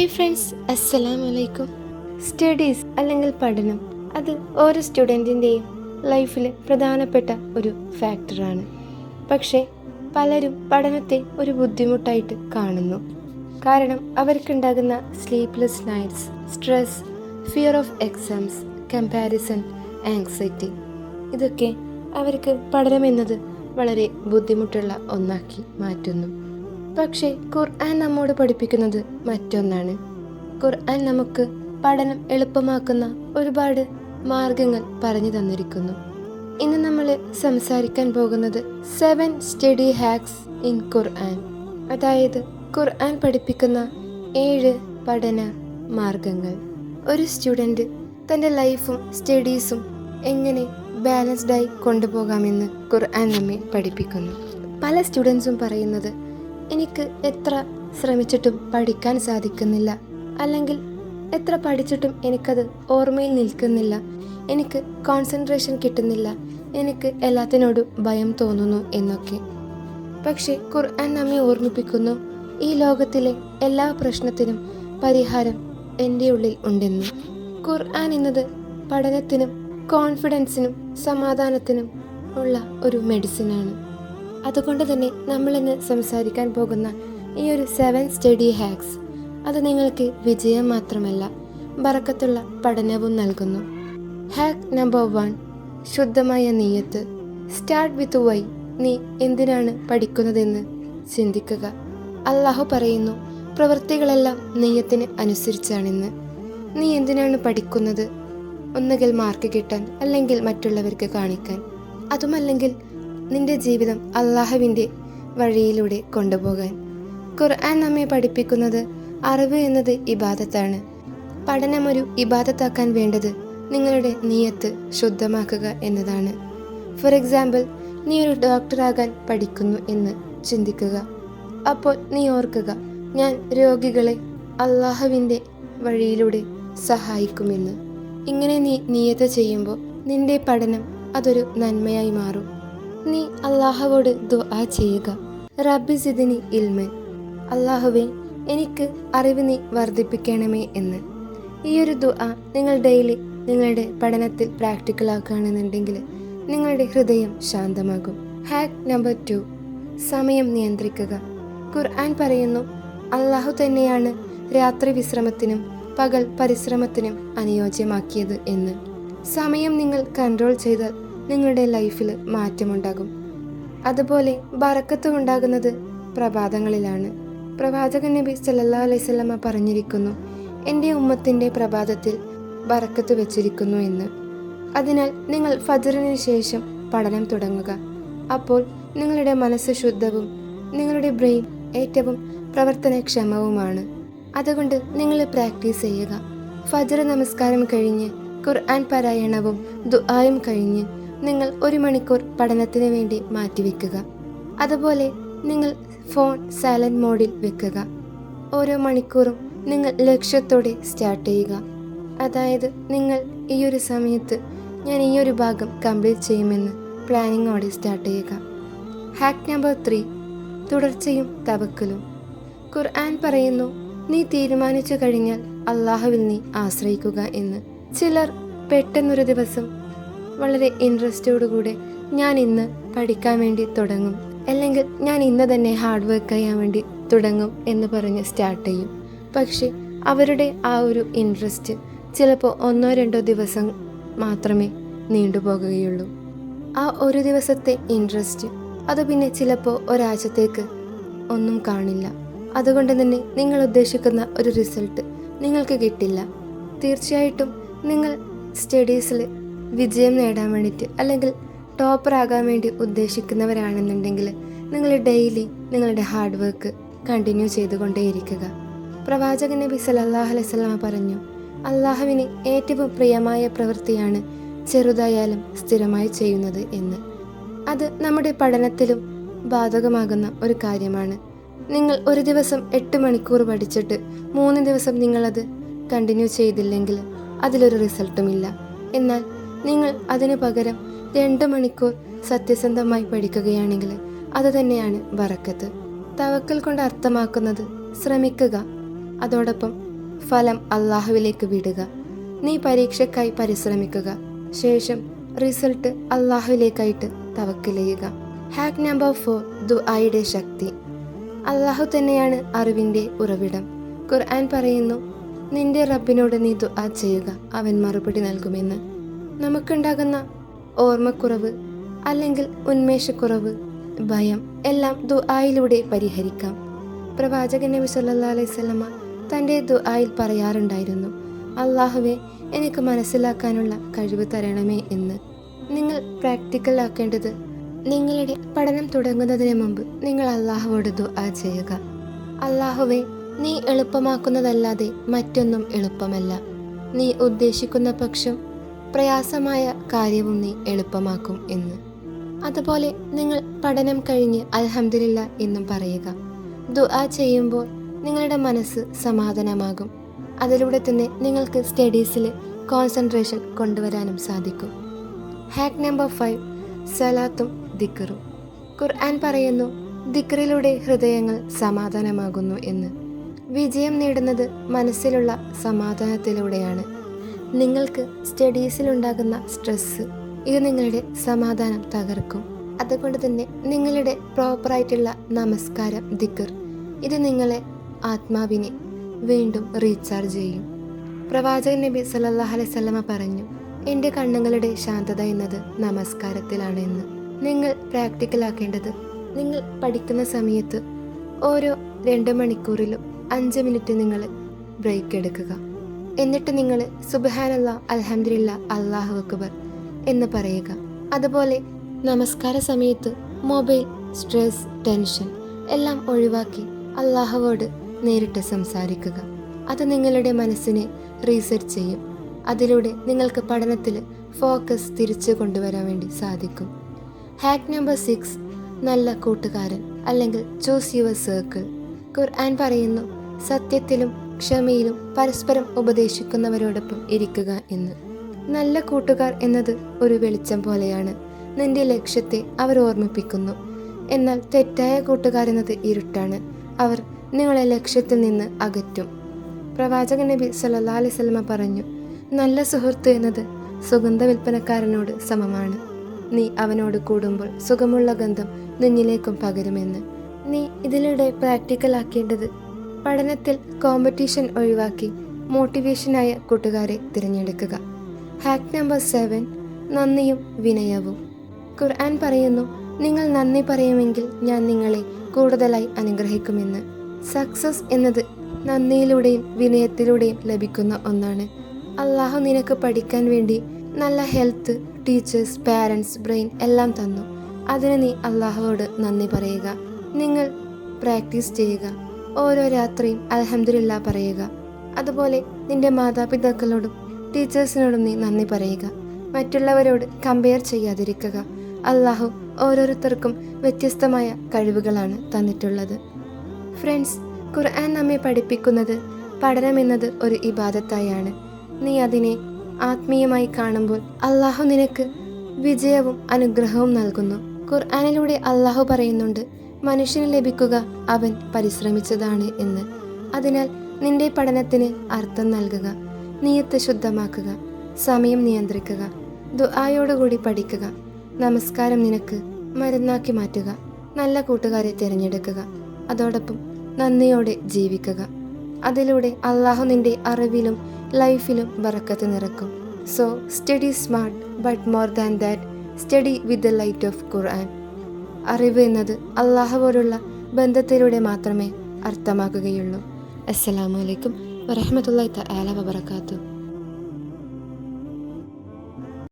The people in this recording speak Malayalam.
ഹായ് ഫ്രണ്ട്സ്, അസ്സലാമു അലൈക്കും. സ്റ്റഡീസ് അല്ലെങ്കിൽ പഠനം അത് ഓരോ സ്റ്റുഡൻറ്റിൻ്റെയും ലൈഫിൽ പ്രധാനപ്പെട്ട ഒരു ഫാക്ടറാണ്. പക്ഷേ പലരും പഠനത്തെ ഒരു ബുദ്ധിമുട്ടായിട്ട് കാണുന്നു. കാരണം അവർക്കുണ്ടാകുന്ന sleepless nights, stress, fear of exams, comparison, anxiety, ഇതൊക്കെ അവർക്ക് പഠനമെന്നത് വളരെ ബുദ്ധിമുട്ടുള്ള ഒന്നാക്കി മാറ്റുന്നു. പക്ഷേ ഖുർആൻ നമ്മോട് പഠിപ്പിക്കുന്നത് മറ്റൊന്നാണ്. ഖുർആൻ നമുക്ക് പഠനം എളുപ്പമാക്കുന്ന ഒരുപാട് മാർഗങ്ങൾ പറഞ്ഞു തന്നിരിക്കുന്നു. ഇന്ന് നമ്മൾ സംസാരിക്കാൻ പോകുന്നത് 7 സ്റ്റഡി ഹാക്സ് ഇൻ ഖുർആൻ, അതായത് ഖുർആൻ പഠിപ്പിക്കുന്ന 7 പഠന മാർഗങ്ങൾ. ഒരു സ്റ്റുഡൻറ്റ് തൻ്റെ ലൈഫും സ്റ്റഡീസും എങ്ങനെ ബാലൻസ്ഡായി കൊണ്ടുപോകാമെന്ന് ഖുർആൻ നമ്മെ പഠിപ്പിക്കുന്നു. പല സ്റ്റുഡൻസും പറയുന്നത്, എനിക്ക് എത്ര ശ്രമിച്ചിട്ടും പഠിക്കാൻ സാധിക്കുന്നില്ല, അല്ലെങ്കിൽ എത്ര പഠിച്ചിട്ടും എനിക്കത് ഓർമ്മയിൽ നിൽക്കുന്നില്ല, എനിക്ക് കോൺസെൻട്രേഷൻ കിട്ടുന്നില്ല, എനിക്ക് എല്ലാത്തിനോടും ഭയം തോന്നുന്നു എന്നൊക്കെ. പക്ഷേ ഖുർആൻ നമ്മെ ഓർമ്മിപ്പിക്കുന്നു, ഈ ലോകത്തിലെ എല്ലാ പ്രശ്നത്തിനും പരിഹാരം എൻ്റെ ഉള്ളിൽ ഉണ്ടെന്ന്. ഖുർആൻ എന്നത് പഠനത്തിനും കോൺഫിഡൻസിനും സമാധാനത്തിനും ഉള്ള ഒരു മെഡിസിനാണ്. അതുകൊണ്ട് തന്നെ നമ്മളിന്ന് സംസാരിക്കാൻ പോകുന്ന ഈ ഒരു 7 സ്റ്റഡി ഹാക്സ് അത് നിങ്ങൾക്ക് വിജയം മാത്രമല്ല, ബറക്കത്തുള്ള പഠനവും നൽകുന്നു. ഹാക്ക് നമ്പർ 1, ശുദ്ധമായ നിയ്യത്ത്. Start with Y. നീ എന്തിനാണ് പഠിക്കുന്നതെന്ന് ചിന്തിക്കുക. അല്ലാഹു പറയുന്നു, പ്രവൃത്തികളെല്ലാം നിയ്യത്തിന് അനുസരിച്ചാണെന്ന്. നീ എന്തിനാണ് പഠിക്കുന്നത്? ഒന്നുകിൽ മാർക്ക് കിട്ടാൻ, അല്ലെങ്കിൽ മറ്റുള്ളവർക്ക് കാണിക്കാൻ, അതുമല്ലെങ്കിൽ നിന്റെ ജീവിതം അള്ളാഹുവിൻ്റെ വഴിയിലൂടെ കൊണ്ടുപോകാൻ. ഖുർആൻ നമ്മെ പഠിപ്പിക്കുന്നത് അറിവ് എന്നത് ഇബാദത്താണ്. പഠനമൊരു ഇബാദത്താക്കാൻ വേണ്ടത് നിങ്ങളുടെ നിയ്യത്ത് ശുദ്ധമാക്കുക എന്നതാണ്. ഫോർ എക്സാമ്പിൾ, നീ ഒരു ഡോക്ടറാകാൻ പഠിക്കുന്നു എന്ന് ചിന്തിക്കുക. അപ്പോൾ നീ ഓർക്കുക, ഞാൻ രോഗികളെ അള്ളാഹുവിൻ്റെ വഴിയിലൂടെ സഹായിക്കുമെന്ന്. ഇങ്ങനെ നീ നിയ്യത്ത് ചെയ്യുമ്പോൾ നിന്റെ പഠനം അതൊരു നന്മയായി മാറും. നീ അള്ളാഹുവോട് ദുആ ചെയ്യുക, റബ്ബി സിദ്നി ഇൽമൻ, അള്ളാഹുവേ എനിക്ക് അറിവ് നീ വർദ്ധിപ്പിക്കണമേ എന്ന്. ഈ ഒരു ദുആ നിങ്ങൾ ഡെയിലി നിങ്ങളുടെ പഠനത്തിൽ പ്രാക്ടിക്കൽ ആക്കുകയാണെന്നുണ്ടെങ്കിൽ നിങ്ങളുടെ ഹൃദയം ശാന്തമാകും. ഹാക്ക് നമ്പർ 2, സമയം നിയന്ത്രിക്കുക. ഖുർആൻ പറയുന്നു, അള്ളാഹു തന്നെയാണ് രാത്രി വിശ്രമത്തിനും പകൽ പരിശ്രമത്തിനും അനുയോജ്യമാക്കിയത് എന്ന്. സമയം നിങ്ങൾ കൺട്രോൾ ചെയ്താൽ നിങ്ങളുടെ ലൈഫിൽ മാറ്റമുണ്ടാകും. അതുപോലെ ബറക്കത്ത് ഉണ്ടാകുന്നത് പ്രഭാതങ്ങളിലാണ്. പ്രവാചകൻ നബി സല്ലല്ലാഹു അലൈഹി വസല്ലമ പറഞ്ഞിരിക്കുന്നു, എൻ്റെ ഉമ്മത്തിൻ്റെ പ്രഭാതത്തിൽ ബറക്കത്ത് വെച്ചിരിക്കുന്നു എന്ന്. അതിനാൽ നിങ്ങൾ ഫജ്റിന് ശേഷം പഠനം തുടങ്ങുക. അപ്പോൾ നിങ്ങളുടെ മനസ്സ് ശുദ്ധവും നിങ്ങളുടെ ബ്രെയിൻ ഏറ്റവും പ്രവർത്തനക്ഷമവുമാണ്. അതുകൊണ്ട് നിങ്ങൾ പ്രാക്ടീസ് ചെയ്യുക. ഫജ്ർ നമസ്കാരം കഴിഞ്ഞ് ഖുർആൻ പാരായണവും ദുആയും കഴിഞ്ഞ് നിങ്ങൾ 1 മണിക്കൂർ പഠനത്തിന് വേണ്ടി മാറ്റിവെക്കുക. അതുപോലെ നിങ്ങൾ ഫോൺ സൈലന്റ് മോഡിൽ വെക്കുക. ഓരോ മണിക്കൂറും നിങ്ങൾ ലക്ഷ്യത്തോടെ സ്റ്റാർട്ട് ചെയ്യുക. അതായത് നിങ്ങൾ ഈ ഒരു സമയത്ത് ഞാൻ ഈ ഒരു ഭാഗം കംപ്ലീറ്റ് ചെയ്യുമെന്ന് പ്ലാനിങ്ങോടെ സ്റ്റാർട്ട് ചെയ്യുക. Hack number 3, തുടർച്ചയും തവക്കലും. ഖുർആൻ പറയുന്നു, നീ തീരുമാനിച്ചു കഴിഞ്ഞാൽ അള്ളാഹുവിൽ നീ ആശ്രയിക്കുക എന്ന്. ചിലർ പെട്ടെന്നൊരു ദിവസം വളരെ ഇൻട്രസ്റ്റോടുകൂടെ ഞാൻ ഇന്ന് പഠിക്കാൻ വേണ്ടി തുടങ്ങും, അല്ലെങ്കിൽ ഞാൻ ഇന്ന് തന്നെ ഹാർഡ് വർക്ക് ചെയ്യാൻ വേണ്ടി തുടങ്ങും എന്ന് പറഞ്ഞ് സ്റ്റാർട്ട് ചെയ്യും. പക്ഷേ അവരുടെ ആ ഒരു ഇൻട്രസ്റ്റ് ചിലപ്പോൾ 1-2 ദിവസം മാത്രമേ നീണ്ടുപോകുകയുള്ളൂ. ആ ഒരു ദിവസത്തെ ഇൻട്രസ്റ്റ് അത് പിന്നെ ചിലപ്പോൾ ഒരാഴ്ചത്തേക്ക് ഒന്നും കാണില്ല. അതുകൊണ്ട് തന്നെ നിങ്ങൾ ഉദ്ദേശിക്കുന്ന ഒരു റിസൾട്ട് നിങ്ങൾക്ക് കിട്ടില്ല. തീർച്ചയായിട്ടും നിങ്ങൾ സ്റ്റഡീസിൽ വിജയം നേടാൻ വേണ്ടിയിട്ട്, അല്ലെങ്കിൽ ടോപ്പർ ആകാൻ വേണ്ടി ഉദ്ദേശിക്കുന്നവരാണെന്നുണ്ടെങ്കിൽ നിങ്ങൾ ഡെയിലി നിങ്ങളുടെ ഹാർഡ് വർക്ക് കണ്ടിന്യൂ ചെയ്തുകൊണ്ടേയിരിക്കുക. പ്രവാചകൻ നബി സല്ലല്ലാഹു അലൈഹി വസല്ലമ പറഞ്ഞു, അള്ളാഹുവിന് ഏറ്റവും പ്രിയമായ പ്രവൃത്തിയാണ് ചെറുതായാലും സ്ഥിരമായി ചെയ്യുന്നത് എന്ന്. അത് നമ്മുടെ പഠനത്തിലും ബാധകമാകുന്ന ഒരു കാര്യമാണ്. നിങ്ങൾ ഒരു ദിവസം 8 മണിക്കൂർ പഠിച്ചിട്ട് 3 ദിവസം നിങ്ങളത് കണ്ടിന്യൂ ചെയ്തില്ലെങ്കിൽ അതിലൊരു റിസൾട്ടുമില്ല. എന്നാൽ നിങ്ങൾ അതിനു പകരം 2 മണിക്കൂർ സത്യസന്ധമായി പഠിക്കുകയാണെങ്കിൽ അത് തന്നെയാണ് ബറക്കത്ത്. തവക്കൽ കൊണ്ട് അർത്ഥമാക്കുന്നത് ശ്രമിക്കുക, അതോടൊപ്പം ഫലം അള്ളാഹുവിലേക്ക് വിടുക. നീ പരീക്ഷയ്ക്കായി പരിശ്രമിക്കുക. ശേഷം റിസൾട്ട് അള്ളാഹുവിലേക്കായിട്ട് തവക്കൽ ചെയ്യുക. ഹാക്ക് നമ്പർ 4, ദുആയുടെ ശക്തി. അള്ളാഹു തന്നെയാണ് അറിവിൻ്റെ ഉറവിടം. ഖുർആൻ പറയുന്നു, നിന്റെ റബ്ബിനോട് നീ ദുആ ചെയ്യുക, അവൻ മറുപടി നൽകുമെന്ന്. നമുക്കുണ്ടാകുന്ന ഓർമ്മക്കുറവ് അല്ലെങ്കിൽ ഉന്മേഷക്കുറവ്, ഭയം എല്ലാം ദുആയിലൂടെ പരിഹരിക്കാം. പ്രവാചകൻ നബി സല്ലല്ലാഹു അലൈഹി വസല്ലമ തൻ്റെ ദുആയിൽ പറയാറുണ്ടായിരുന്നു, അള്ളാഹുവേ, എനിക്ക് മനസ്സിലാക്കാനുള്ള കഴിവ് തരണമേ എന്ന്. നിങ്ങൾ പ്രാക്ടിക്കൽ ആക്കേണ്ടത്, നിങ്ങളുടെ പഠനം തുടങ്ങുന്നതിന് മുമ്പ് നിങ്ങൾ അള്ളാഹുവോട് ദുആ ചെയ്യുക. അള്ളാഹുവേ, നീ എളുപ്പമാക്കുന്നതല്ലാതെ മറ്റൊന്നും എളുപ്പമല്ല. നീ ഉദ്ദേശിക്കുന്ന പക്ഷം പ്രയാസമായ കാര്യവും നീ എളുപ്പമാക്കും എന്ന്. അതുപോലെ നിങ്ങൾ പഠനം കഴിഞ്ഞ് അൽഹംദുലില്ലാ എന്നും പറയുക. ദുആ ചെയ്യുമ്പോൾ നിങ്ങളുടെ മനസ്സ് സമാധാനമാകും. അതിലൂടെ തന്നെ നിങ്ങൾക്ക് സ്റ്റഡീസിൽ കോൺസെൻട്രേഷൻ കൊണ്ടുവരാനും സാധിക്കും. Hack number 5, സലാത്തും ദിക്റും. ഖുർആൻ പറയുന്നു, ദിക്റിലൂടെ ഹൃദയങ്ങൾ സമാധാനമാകുന്നു എന്ന്. വിജയം നേടുന്നത് മനസ്സിലുള്ള സമാധാനത്തിലൂടെയാണ്. നിങ്ങൾക്ക് സ്റ്റഡീസിലുണ്ടാകുന്ന സ്ട്രെസ്സ്, ഇത് നിങ്ങളുടെ സമാധാനം തകർക്കും. അതുകൊണ്ട് തന്നെ നിങ്ങളുടെ പ്രോപ്പറായിട്ടുള്ള നമസ്കാരം, ദിക്ർ, ഇത് നിങ്ങളെ ആത്മാവിനെ വീണ്ടും റീചാർജ് ചെയ്യും. പ്രവാചകൻ നബി സല്ലല്ലാഹു അലൈഹി വസല്ലമ പറഞ്ഞു, എൻ്റെ കണ്ണുകളുടെ ശാന്തത എന്നത് നമസ്കാരത്തിലാണ് എന്ന്. നിങ്ങൾ പ്രാക്ടിക്കലാക്കേണ്ടത്, നിങ്ങൾ പഠിക്കുന്ന സമയത്ത് ഓരോ 2 മണിക്കൂറിലും 5 മിനിറ്റ് നിങ്ങൾ ബ്രേക്ക് എടുക്കുക. എന്നിട്ട് നിങ്ങൾ സുബ്ഹാനല്ലാഹ്, അൽഹംദുലില്ലാ, അല്ലാഹു അക്ബർ എന്ന് പറയുക. അതുപോലെ നമസ്കാര സമയത്ത് മൊബൈൽ, സ്ട്രെസ്, ടെൻഷൻ എല്ലാം ഒഴിവാക്കി അല്ലാഹുവോട് നേരിട്ട് സംസാരിക്കുക. അത് നിങ്ങളുടെ മനസ്സിനെ റീസെറ്റ് ചെയ്യും. അതിലൂടെ നിങ്ങൾക്ക് പഠനത്തിൽ ഫോക്കസ് തിരിച്ചു കൊണ്ടുവരാൻ വേണ്ടി സാധിക്കും. ഹാക്ക് നമ്പർ 6, നല്ല കൂട്ടുകാരൻ അല്ലെങ്കിൽ ചൂസ് യുവർ സർക്കിൾ. ഖുർആൻ പറയുന്നു, സത്യത്തിലും ക്ഷമയിലും പരസ്പരം ഉപദേശിക്കുന്നവരോടൊപ്പം ഇരിക്കുക എന്ന്. നല്ല കൂട്ടുകാർ എന്നത് ഒരു വെളിച്ചം പോലെയാണ്. നിന്റെ ലക്ഷ്യത്തെ അവർ ഓർമ്മിപ്പിക്കുന്നു. എന്നാൽ തെറ്റായ കൂട്ടുകാരെന്നത് ഇരുട്ടാണ്. അവർ നിങ്ങളെ ലക്ഷ്യത്തിൽ നിന്ന് അകറ്റും. പ്രവാചകൻ നബി സല്ലല്ലാഹു അലൈഹി വസല്ലമ പറഞ്ഞു, നല്ല സുഹൃത്ത് എന്നത് സുഗന്ധ വിൽപ്പനക്കാരനോട് സമമാണ്. നീ അവനോട് കൂടുമ്പോൾ സുഖമുള്ള ഗന്ധം നിന്നിലേക്കും പകരുമെന്ന്. നീ ഇതിലൂടെ പ്രാക്ടിക്കൽ ആക്കേണ്ടത്, പഠനത്തിൽ കോമ്പറ്റീഷൻ ഒഴിവാക്കി മോട്ടിവേഷനായ കൂട്ടുകാരെ തിരഞ്ഞെടുക്കുക. ഹാക്ക് നമ്പർ 7, നന്ദിയും വിനയവും. ഖുർആൻ പറയുന്നു, നിങ്ങൾ നന്ദി പറയുമെങ്കിൽ ഞാൻ നിങ്ങളെ കൂടുതലായി അനുഗ്രഹിക്കുമെന്ന്. സക്സസ് എന്നത് നന്ദിയിലൂടെയും വിനയത്തിലൂടെയും ലഭിക്കുന്ന ഒന്നാണ്. അള്ളാഹു നിനക്ക് പഠിക്കാൻ വേണ്ടി നല്ല ഹെൽത്ത്, ടീച്ചേഴ്സ്, പാരൻസ്, ബ്രെയിൻ എല്ലാം തന്നു. അതിന് നീ അള്ളാഹുവോട് നന്ദി പറയുക. നിങ്ങൾ പ്രാക്ടീസ് ചെയ്യുക. ഓരോ രാത്രിയും അൽഹംദുലില്ലാ പറയുക. അതുപോലെ നിന്റെ മാതാപിതാക്കളോടും ടീച്ചേഴ്സിനോടും നീ നന്ദി പറയുക. മറ്റുള്ളവരോട് കമ്പയർ ചെയ്യാതിരിക്കുക. അള്ളാഹു ഓരോരുത്തർക്കും വ്യത്യസ്തമായ കഴിവുകളാണ് തന്നിട്ടുള്ളത്. ഫ്രണ്ട്സ്, ഖുർആൻ നമ്മെ പഠിപ്പിക്കുന്നത് പഠനമെന്നത് ഒരു ഇബാദത്തായാണ്. നീ അതിനെ ആത്മീയമായി കാണുമ്പോൾ അള്ളാഹു നിനക്ക് വിജയവും അനുഗ്രഹവും നൽകുന്നു. ഖുർആനിലൂടെ അള്ളാഹു പറയുന്നുണ്ട്, മനുഷ്യന് ലഭിക്കുക അവൻ പരിശ്രമിച്ചതാണ് എന്ന്. അതിനാൽ നിന്റെ പഠനത്തിന് അർത്ഥം നൽകുക, നിയത്ത് ശുദ്ധമാക്കുക, സമയം നിയന്ത്രിക്കുക, ദുആയോടുകൂടി പഠിക്കുക. നമസ്കാരം നിനക്ക് മരുന്നാക്കി മാറ്റുക. നല്ല കൂട്ടുകാരെ തിരഞ്ഞെടുക്കുക. അതോടൊപ്പം നന്ദിയോടെ ജീവിക്കുക. അതിലൂടെ അള്ളാഹു നിന്റെ അറിവിലും ലൈഫിലും ബറക്കത്ത് നിറക്കും. So study smart, but more than that study with the light of Quran. അറിവ് എന്നത് അള്ളാഹുവോടുള്ള ബന്ധത്തിലൂടെ മാത്രമേ അർത്ഥമാക്കുകയുള്ളൂ. അസ്സലാമു അലൈക്കും വറഹ്മത്തുള്ളാഹി തആല വബറകാതുഹു.